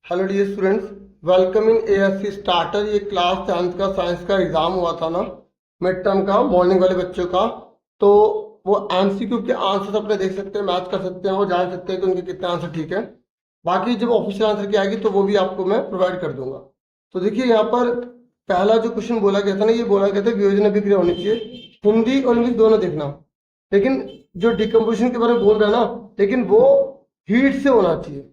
Hello dear students, welcome in ASC starter. ये class 10th का science का exam हुआ था ना, मिड टर्म का, मॉर्निंग वाले बच्चों का। तो वो एमसीक्यू के आंसर्स अपने देख सकते हैं, मैच कर सकते हैं और जान सकते हैं कि उनके कितने आंसर ठीक है। बाकी जब ऑफिशियल आंसर की आएगी तो वो भी आपको मैं प्रोवाइड कर दूंगा। तो देखिए यहाँ पर पहला जो क्वेश्चन बोला गया था ना, ये बोला गया था वियोजन अभिक्रिया होनी चाहिए। हिंदी और इंग्लिश दोनों देखना, लेकिन जो डिकम्पोजिशन के बारे में बोल रहा है ना, लेकिन वो हीट से होना चाहिए।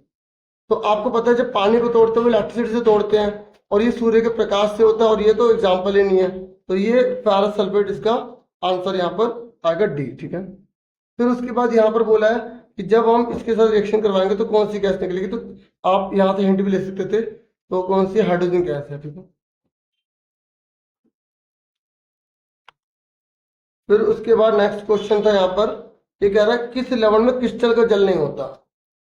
तो आपको पता है जब पानी को तोड़ते हैं वो इलेक्ट्रिसिटी से तोड़ते हैं, और ये सूर्य के प्रकाश से होता है, और ये तो एग्जाम्पल ही नहीं है। तो ये फेरस सल्फेट, इसका आंसर यहाँ पर आएगा डी। ठीक है, फिर उसके बाद यहाँ पर बोला है कि जब हम इसके साथ रिएक्शन करवाएंगे तो कौन सी गैस निकलेगी। तो आप यहाँ से हिंट भी ले सकते थे, तो कौन सी हाइड्रोजन गैस है। ठीक है, फिर उसके बाद नेक्स्ट क्वेश्चन था यहाँ पर, ये कह रहा है किस लेवल में क्रिस्टल का जल नहीं होता।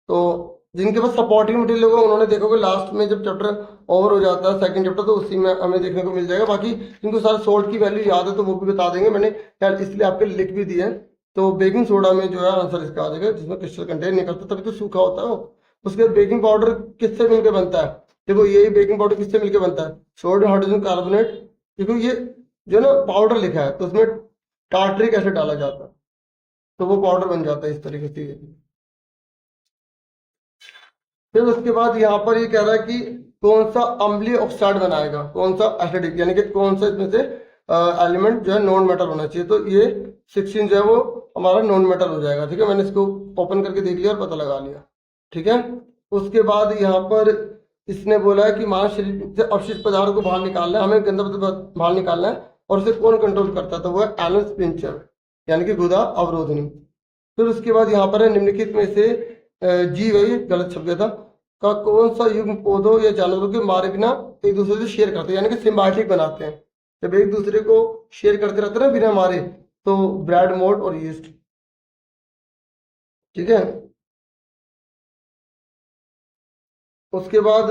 तो जिनके पास सपोर्टिंग मटेरियल होगा उन्होंने देखोगे लास्ट में जब चैप्टर ओवर हो जाता है सेकंड चैप्टर, तो उसी में हमें देखने को मिल जाएगा। बाकी जिनको सारे सोल्ट की वैल्यू याद है तो वो भी बता देंगे, मैंने यार इसलिए आपके लिख भी दिए हैं। तो बेकिंग सोडा में जो है आंसर इसका आ जाएगा, जिसमें क्रिस्टल कंटेन नहीं करता, तभी तो सूखा होता है वो। उसके बाद बेकिंग पाउडर किससे मिलकर बनता है। देखो यही बेकिंग पाउडर किससे मिलकर बनता है, सोडियम हाइड्रोजन कार्बोनेट। देखो ये जो ना पाउडर लिखा है तो उसमें टार्टरिक एसिड डाला जाता है, तो वो पाउडर बन जाता है इस तरीके से। फिर उसके बाद यहाँ पर ये कह रहा है कि कौन सा अम्लीय ऑक्साइड बनाएगा, कौन सा एसिडिक, यानी कि कौन सा इसमें से एलिमेंट जो है नॉन मेटल होना चाहिए। तो ये 16 जो है वो हमारा नॉन मेटल हो जाएगा। ठीक है, मैंने इसको ओपन करके देख लिया और पता लगा लिया। ठीक है, उसके बाद यहाँ पर इसने बोला है कि मानव शरीर से अपशिष्ट पदार्थ को बाहर निकालना है, हमें गंदा पदार्थ बाहर निकालना है, और उसे कौन कंट्रोल करता है। तो वो है एलन स्पिंचर, यानी कि गुदा अवरोधनी। फिर उसके बाद यहाँ पर है निम्नलिखित में से जी वही गलत शब्द था का कौन सा युग्म पौधों या जानवरों के मारे बिना एक दूसरे से शेयर करते हैं, यानी कि सिम्बायोटिक बनाते हैं। जब एक दूसरे को शेयर करते रहते हैं ना बिना मारे, तो ब्रेड, मोल्ड और यीस्ट। ठीक है, उसके बाद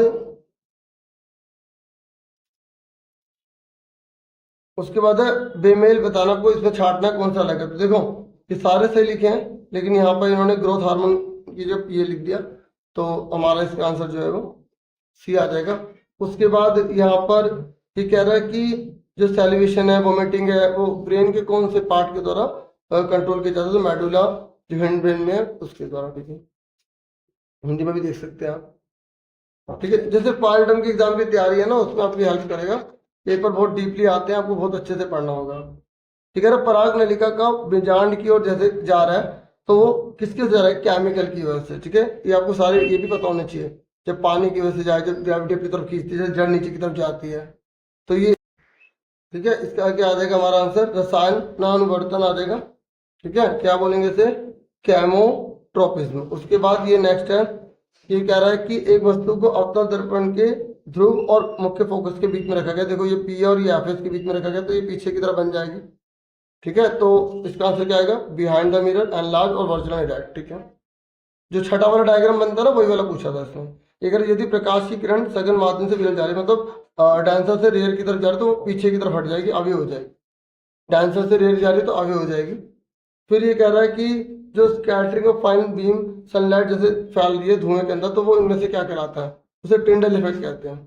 है बेमेल बताना, को इसमें छांटना कौन सा अलग है। तो देखो ये सारे सही लिखे हैं, लेकिन यहाँ पर इन्होंने ग्रोथ हार्मोन की जब ये लिख दिया तो हमारा इसका आंसर जो है वो सी आ जाएगा। उसके बाद यहाँ पर ये कह रहा है कि जो सेलिब्रेशन है, वोमिटिंग है, वो ब्रेन के कौन से पार्ट के द्वारा कंट्रोल किया जाता है। तो मेडुला जो हैंड ब्रेन में है उसके द्वारा। ठीक है, हिंदी में भी देख सकते हैं आप। ठीक है, जैसे पायल टर्म की एग्जाम की तैयारी है ना, उसमें आपकी हेल्प करेगा। पेपर बहुत डीपली आते हैं, आपको बहुत अच्छे से पढ़ना होगा। ठीक है ना, पराग नलिका का बीजांड की ओर जैसे जा रहा है तो वो किसके वजह से जा रहा है, केमिकल की वजह से। ठीक है, ये आपको सारे ये भी पता होने चाहिए। जब पानी की वजह से जाए, जब ग्रेविटी अपनी तरफ खींचती है, जड़ नीचे की तरफ जाती है, तो ये। ठीक है, इसका क्या आ जाएगा हमारा आंसर, रसायन नानुवर्तन आ जाएगा। ठीक है, क्या बोलेंगे इसे, केमोट्रोपिज्म। उसके बाद ये नेक्स्ट है, ये कह रहा है कि एक वस्तु को अवतल दर्पण के ध्रुव और मुख्य फोकस के बीच में रखा गया। देखो ये पी और ये एफ के बीच में रखा गया, तो ये पीछे की तरफ बन जाएगी। ठीक है, तो इसका आंसर क्या आएगा, बिहाइंड द मिरर, एनलार्ज और वर्चुअल डायरेक्ट। ठीक है, जो छठा वाला डायग्राम बनता है ना, वही वाला पूछा था इसमें। अगर यदि प्रकाश की किरण सघन माध्यम से विरल जा रही है, मतलब डांसर से रेयर की तरफ जा रही है, तो वो पीछे की तरफ हट जाएगी, आगे हो जाएगी। डांसर से रेयर जा रही है तो आगे हो जाएगी। फिर ये कह रहा है कि जो scattering of fine beam sunlight जैसे फैल रही है धुएं के अंदर, तो वो इनमें से क्या कहलाता है, उसे टिंडल इफेक्ट कहते हैं।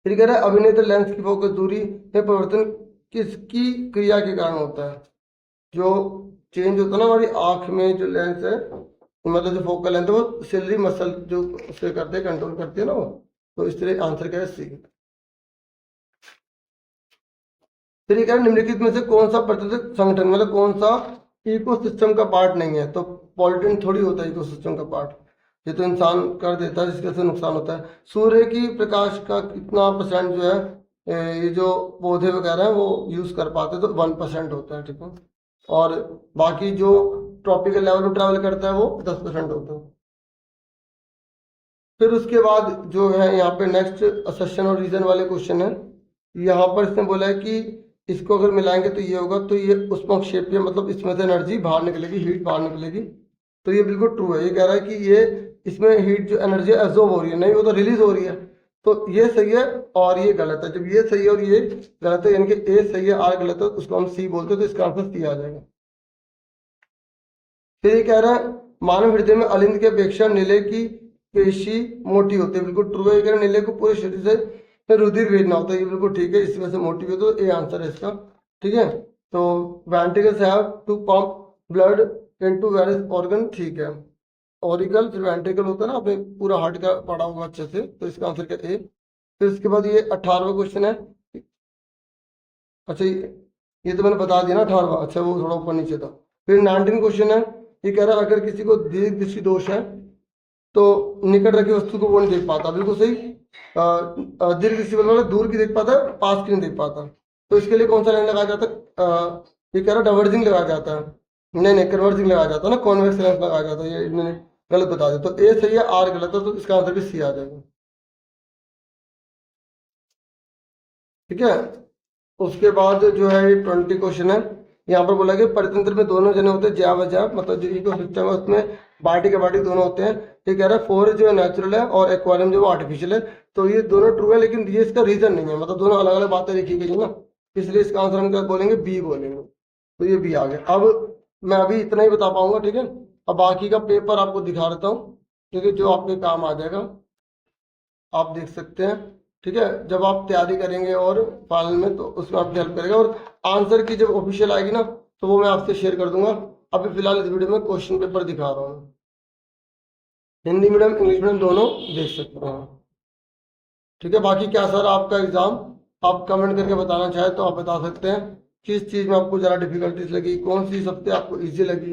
फिर कह रहा है अभिनेत्र लेंस की फोकस दूरी में परिवर्तन किसकी क्रिया के कारण होता है। जो चेंज होता है ना हमारी आंख में, जो लेंस है, मतलब जो फोकल लेंथ है, वो सिलरी मसल जो उसे करते हैं, कंट्रोल करती है ना वो। तो इस तरह आंसर क्या है, सी। फिर ये कह रहा है निम्नलिखित में से कौन सा प्रतिष्ठित संगठन, मतलब कौन सा इकोसिस्टम का पार्ट नहीं है। तो पॉलिटिन थोड़ी होता है इकोसिस्टम का पार्ट, ये तो इंसान कर देता है जिसके से नुकसान होता है। सूर्य की प्रकाश का कितना परसेंट जो है ये जो पौधे वगैरह हैं वो यूज कर पाते हैं, तो 1% होता है। ठीक है, और बाकी जो ट्रॉपिकल लेवल पर ट्रैवल करता है वो 10% होता है। फिर उसके बाद जो है यहाँ पे नेक्स्ट असर्शन और रीजन वाले क्वेश्चन है। यहाँ पर इसने बोला है कि इसको अगर मिलाएंगे तो ये होगा, तो ये उष्माक्षेपीय, मतलब इसमें से एनर्जी बाहर निकलेगी, हीट बाहर निकलेगी। तो ये बिल्कुल ट्रू है, ये कह रहा है कि ये इसमें हीट जो एनर्जी एब्जॉर्ब हो रही है, नहीं वो तो रिलीज हो रही है। तो ये सही है और ये गलत है। जब ये सही है और ये गलत है, यानी कि ए सही है आर गलत है, उसको हम सी बोलते हैं, तो इसका आंसर सी आ जाएगा। फिर ये कह रहा है मानव हृदय में अलिंद की अपेक्षा नीले की पेशी मोटी होती है, बिल्कुल ट्रू है। कह रहे नीले को पूरे शरीर से रुधिर भेजना होता है, ये बिल्कुल ठीक है, इसी वजह से मोटी है, तो ये आंसर है इसका। ठीक है, तो ventricles have to pump blood into various organ, ठीक है। ऑरिकल फिर वेंट्रिकल होता है ना, आपने पूरा हार्ट का पढ़ा होगा अच्छे से, तो इसका आंसर क्या ए। फिर इसके बाद ये 18वां क्वेश्चन है। अच्छा ये तो मैंने बता दिया ना 18वां, अच्छा वो थोड़ा ऊपर नीचे था। फिर 19 क्वेश्चन है, ये कह रहा है अगर किसी को दीर्घ दृष्टि दोष है तो निकट रखी वस्तु को वो नहीं देख पाता, बिल्कुल सही। दीर्घ दृष्टि मतलब दूर की देख पाता है, पास की नहीं देख पाता, तो इसके लिए कौन सा लाइन लगाया जाता है? ये कह रहा है डाइवर्जिंग लगाया जाता है, नहीं नहीं कन्वर्जिंग लगाया जाता है ना, कॉन्वेक्स लेंस लगाया जाता है, ये इन्होंने गलत बता दिया, तो ए सही है, आर गलत है, तो इसका आंसर भी सी आ जाएगा। ठीक है, उसके बाद जो है ये 20 क्वेश्चन है। यहाँ पर बोला कि परितंत्र में दोनों जने होते हैं, जैव अजैव, मतलब जो इको सिस्टम है उसमें बायोटिक दोनों होते हैं। ये कह रहा है फोर जो है नेचुरल है और एक्वारियम जो आर्टिफिशियल है, तो ये दोनों ट्रू है, लेकिन ये इसका रीजन नहीं है, मतलब दोनों अलग अलग बातें लिखी गई है ना, इसलिए इसका आंसर हम क्या बोलेंगे, बी बोलेंगे, तो ये बी आ गया। अब मैं अभी इतना ही बता पाऊंगा, ठीक है। अब बाकी का पेपर आपको दिखा देता हूँ, ठीक है, जो आपके काम आ जाएगा, आप देख सकते हैं। ठीक है, जब आप तैयारी करेंगे और फाइनल में तो उसमें आपकी हेल्प करेगा, और आंसर की जब ऑफिशियल आएगी ना तो वो मैं आपसे शेयर कर दूंगा। अभी फिलहाल इस वीडियो में क्वेश्चन पेपर दिखा रहा हूँ, हिंदी मीडियम इंग्लिश मीडियम दोनों देख सकते हैं। ठीक है, बाकी क्या सर आपका एग्जाम, आप कमेंट करके बताना चाहे तो आप बता सकते हैं किस चीज़ में आपको ज़्यादा डिफिकल्टीज लगी, कौन सी सबसे आपको ईजी लगी।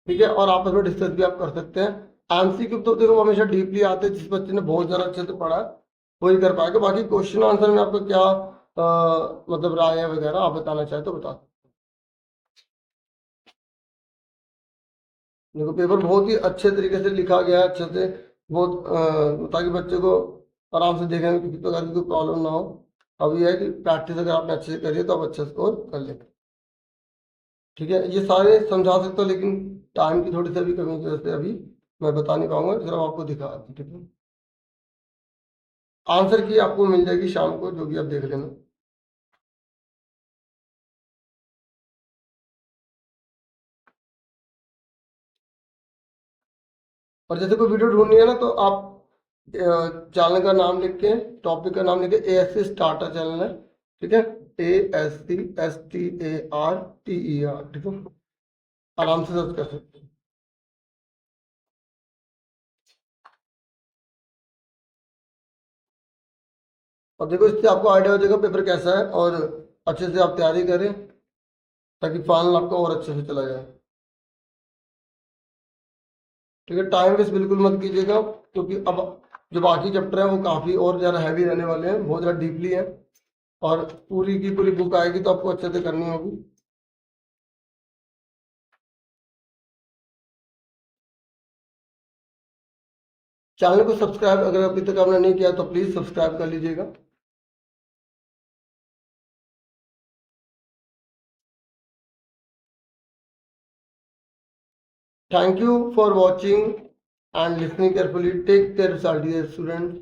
ठीक है, और आपस में डिस्कस भी आप कर सकते हैं। एमसीक्यू तो देखो हमेशा डीपली आते हैं, जिस बच्चे ने बहुत ज़्यादा अच्छे से पढ़ा है वही कर पाएगा। बाकी क्वेश्चन आंसर में आपका क्या मतलब राय है वगैरह, आप बताना चाहे तो बता सकते हैं। देखो पेपर बहुत ही अच्छे तरीके से लिखा गया है, अच्छे से, बहुत ताकि बच्चे को आराम से देखने में किसी प्रकार की कोई प्रॉब्लम ना हो। अब ये है कि प्रैक्टिस अगर आपने अच्छे से करी है तो आप अच्छा स्कोर कर लेंगे। ठीक है, ये सारे समझा सकते हो, लेकिन टाइम की थोड़ी सी अभी कमी की वजह से अभी मैं बता नहीं पाऊंगा, सिर्फ आपको दिखा। ठीक है, आंसर की आपको मिल जाएगी शाम को, जो भी आप देख लेना। और जैसे कोई वीडियो ढूंढनी है ना तो आप चैनल का नाम लिख के, टॉपिक का नाम लिख के, ASC स्टार्टर चैनल है, ठीक है, ASC STARTER, ठीक है, आराम से सर्च कर सकते हैं। और देखो इससे आपको आइडिया हो जाएगा पेपर कैसा है, और अच्छे से आप तैयारी करें ताकि फाइनल आपका और अच्छे से चला जाए। ठीक है, टाइम वेस्ट बिल्कुल मत कीजिएगा, क्योंकि अब जो बाकी चैप्टर हैं वो काफ़ी और ज़्यादा हैवी रहने वाले हैं, बहुत ज़्यादा डीपली है, और पूरी की पूरी बुक आएगी तो आपको अच्छे से करनी होगी। चैनल को सब्सक्राइब अगर अभी तक आपने नहीं किया तो प्लीज़ सब्सक्राइब कर लीजिएगा। Thank you for watching and listening carefully. Take care, dear students.